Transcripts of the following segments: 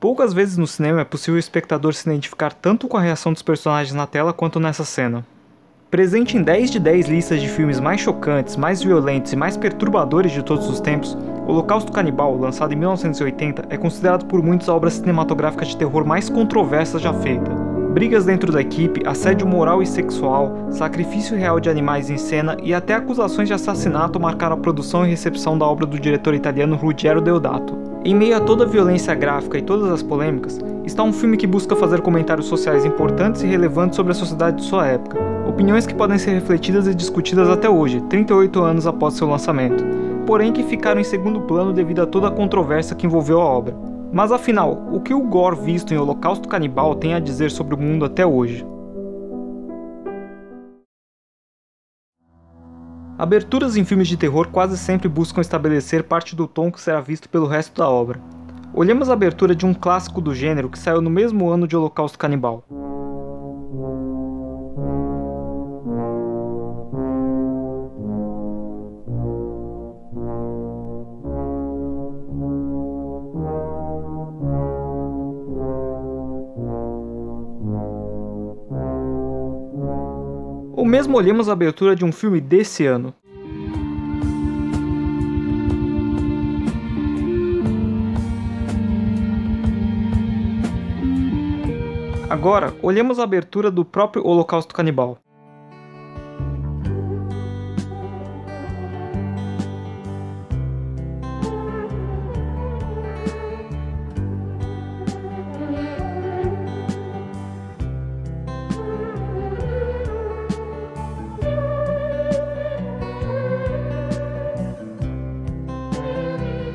Poucas vezes no cinema é possível o espectador se identificar tanto com a reação dos personagens na tela quanto nessa cena. Presente em 10 de 10 listas de filmes mais chocantes, mais violentos e mais perturbadores de todos os tempos, Holocausto Canibal, lançado em 1980, é considerado por muitos a obra cinematográfica de terror mais controversa já feita. Brigas dentro da equipe, assédio moral e sexual, sacrifício real de animais em cena e até acusações de assassinato marcaram a produção e recepção da obra do diretor italiano Ruggero Deodato. Em meio a toda a violência gráfica e todas as polêmicas, está um filme que busca fazer comentários sociais importantes e relevantes sobre a sociedade de sua época, opiniões que podem ser refletidas e discutidas até hoje, 38 anos após seu lançamento, porém que ficaram em segundo plano devido a toda a controvérsia que envolveu a obra. Mas afinal, o que o gore visto em Holocausto Canibal tem a dizer sobre o mundo até hoje? Aberturas em filmes de terror quase sempre buscam estabelecer parte do tom que será visto pelo resto da obra. Olhemos a abertura de um clássico do gênero que saiu no mesmo ano de Holocausto Canibal. Ou mesmo olhemos a abertura de um filme desse ano. Agora, olhemos a abertura do próprio Holocausto Canibal.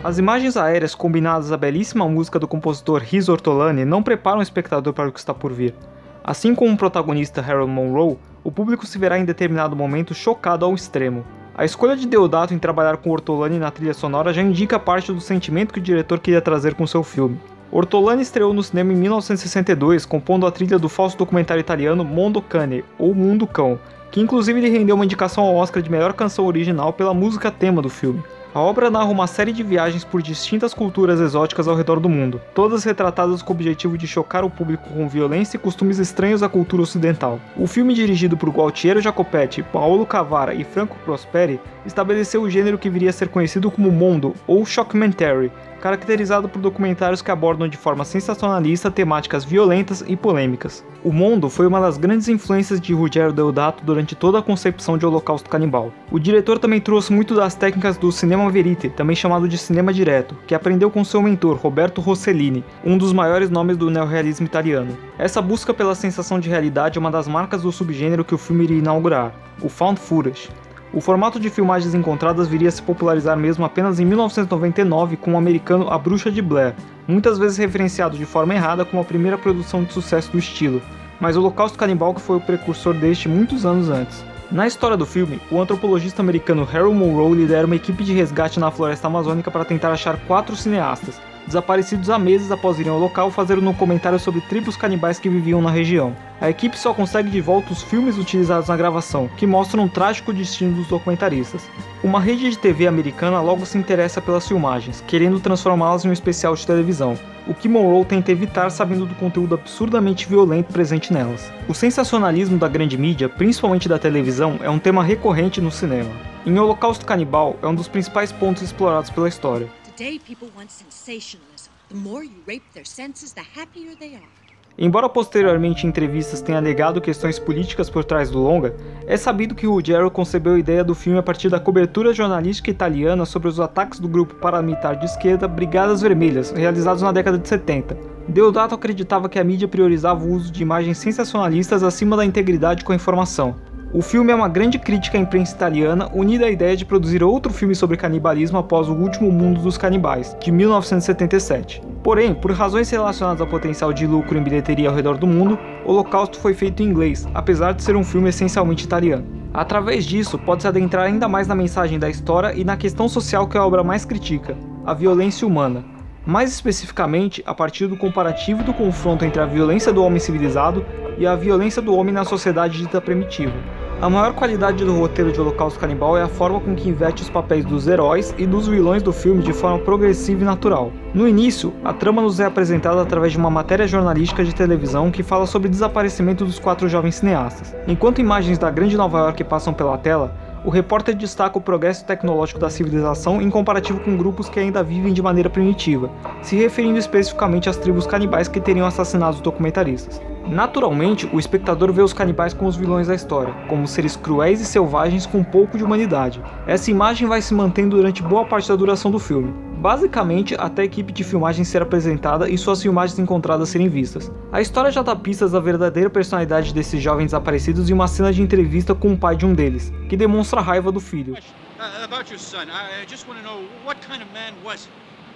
As imagens aéreas combinadas à belíssima música do compositor Riso Ortolani não preparam o espectador para o que está por vir. Assim como o protagonista Harold Monroe, o público se verá em determinado momento chocado ao extremo. A escolha de Deodato em trabalhar com Ortolani na trilha sonora já indica parte do sentimento que o diretor queria trazer com seu filme. Ortolani estreou no cinema em 1962, compondo a trilha do falso documentário italiano Mondo Cane, ou Mundo Cão, que inclusive lhe rendeu uma indicação ao Oscar de melhor canção original pela música tema do filme. A obra narra uma série de viagens por distintas culturas exóticas ao redor do mundo, todas retratadas com o objetivo de chocar o público com violência e costumes estranhos à cultura ocidental. O filme, dirigido por Gualtiero Jacopetti, Paolo Cavara e Franco Prosperi, estabeleceu o gênero que viria a ser conhecido como Mondo, ou Shockumentary, caracterizado por documentários que abordam de forma sensacionalista temáticas violentas e polêmicas. O Mondo foi uma das grandes influências de Ruggero Deodato durante toda a concepção de Holocausto Canibal. O diretor também trouxe muito das técnicas do cinema verite, também chamado de cinema direto, que aprendeu com seu mentor Roberto Rossellini, um dos maiores nomes do neorrealismo italiano. Essa busca pela sensação de realidade é uma das marcas do subgênero que o filme iria inaugurar, o found footage. O formato de filmagens encontradas viria a se popularizar mesmo apenas em 1999 com o americano A Bruxa de Blair, muitas vezes referenciado de forma errada como a primeira produção de sucesso do estilo, mas o Holocausto Canibal que foi o precursor deste muitos anos antes. Na história do filme, o antropologista americano Harold Monroe lidera uma equipe de resgate na floresta amazônica para tentar achar 4 cineastas, desaparecidos há meses após irem ao local fazer um comentário sobre tribos canibais que viviam na região. A equipe só consegue de volta os filmes utilizados na gravação, que mostram um trágico destino dos documentaristas. Uma rede de TV americana logo se interessa pelas filmagens, querendo transformá-las em um especial de televisão, o que Monroe tenta evitar sabendo do conteúdo absurdamente violento presente nelas. O sensacionalismo da grande mídia, principalmente da televisão, é um tema recorrente no cinema. Em Holocausto Canibal, é um dos principais pontos explorados pela história. Today people want sensationalism. The more you rape their senses, the happier they are. Embora posteriormente em entrevistas tenha negado questões políticas por trás do longa, é sabido que Ruggero concebeu a ideia do filme a partir da cobertura jornalística italiana sobre os ataques do grupo paramilitar de esquerda Brigadas Vermelhas, realizados na década de 70. Deodato acreditava que a mídia priorizava o uso de imagens sensacionalistas acima da integridade com a informação. O filme é uma grande crítica à imprensa italiana, unida à ideia de produzir outro filme sobre canibalismo após O Último Mundo dos Canibais, de 1977. Porém, por razões relacionadas ao potencial de lucro em bilheteria ao redor do mundo, Holocausto foi feito em inglês, apesar de ser um filme essencialmente italiano. Através disso, pode-se adentrar ainda mais na mensagem da história e na questão social que a obra mais critica, a violência humana. Mais especificamente, a partir do comparativo do confronto entre a violência do homem civilizado e a violência do homem na sociedade dita primitiva. A maior qualidade do roteiro de Holocausto Canibal é a forma com que inverte os papéis dos heróis e dos vilões do filme de forma progressiva e natural. No início, a trama nos é apresentada através de uma matéria jornalística de televisão que fala sobre o desaparecimento dos 4 jovens cineastas. Enquanto imagens da grande Nova York passam pela tela, o repórter destaca o progresso tecnológico da civilização em comparativo com grupos que ainda vivem de maneira primitiva, se referindo especificamente às tribos canibais que teriam assassinado os documentaristas. Naturalmente, o espectador vê os canibais como os vilões da história, como seres cruéis e selvagens com um pouco de humanidade. Essa imagem vai se mantendo durante boa parte da duração do filme, basicamente até a equipe de filmagem ser apresentada e suas filmagens encontradas serem vistas. A história já dá pistas da verdadeira personalidade desses jovens desaparecidos em uma cena de entrevista com o pai de um deles, que demonstra a raiva do filho.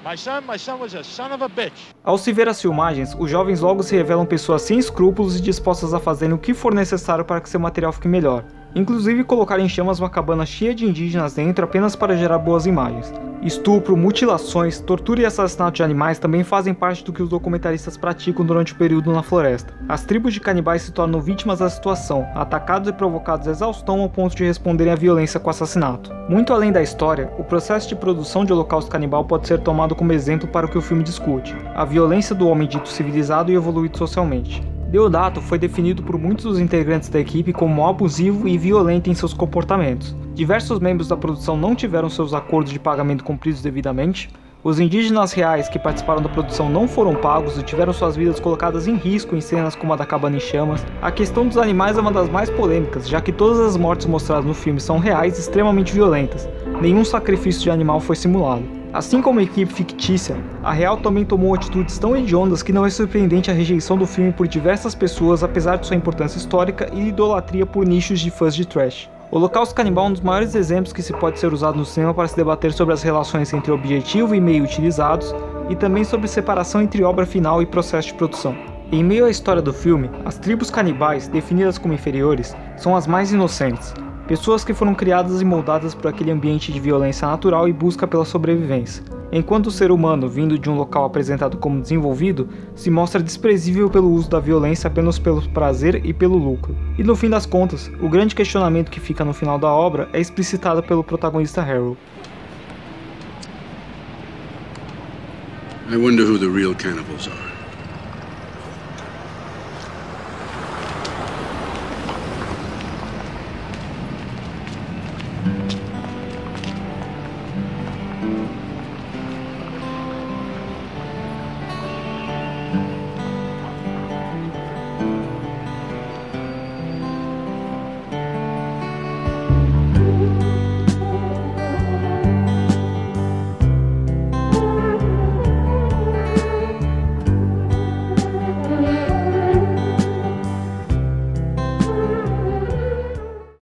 My son was a son of a bitch. Ao se ver as filmagens, os jovens logo se revelam pessoas sem escrúpulos e dispostas a fazerem o que for necessário para que seu material fique melhor, inclusive colocar em chamas uma cabana cheia de indígenas dentro apenas para gerar boas imagens. Estupro, mutilações, tortura e assassinato de animais também fazem parte do que os documentaristas praticam durante o período na floresta. As tribos de canibais se tornam vítimas da situação, atacados e provocados à exaustão ao ponto de responderem à violência com assassinato. Muito além da história, o processo de produção de Holocausto Canibal pode ser tomado como exemplo para o que o filme discute: a violência do homem dito civilizado e evoluído socialmente. Deodato foi definido por muitos dos integrantes da equipe como abusivo e violento em seus comportamentos. Diversos membros da produção não tiveram seus acordos de pagamento cumpridos devidamente. Os indígenas reais que participaram da produção não foram pagos e tiveram suas vidas colocadas em risco em cenas como a da cabana em chamas. A questão dos animais é uma das mais polêmicas, já que todas as mortes mostradas no filme são reais e extremamente violentas. Nenhum sacrifício de animal foi simulado. Assim como a equipe fictícia, a real também tomou atitudes tão hediondas que não é surpreendente a rejeição do filme por diversas pessoas, apesar de sua importância histórica e idolatria por nichos de fãs de trash. O Holocausto Canibal é um dos maiores exemplos que se pode ser usado no cinema para se debater sobre as relações entre objetivo e meio utilizados, e também sobre separação entre obra final e processo de produção. Em meio à história do filme, as tribos canibais, definidas como inferiores, são as mais inocentes. Pessoas que foram criadas e moldadas por aquele ambiente de violência natural e busca pela sobrevivência. Enquanto o ser humano, vindo de um local apresentado como desenvolvido, se mostra desprezível pelo uso da violência apenas pelo prazer e pelo lucro. E no fim das contas, o grande questionamento que fica no final da obra é explicitado pelo protagonista Harold. I wonder who the real cannibals are.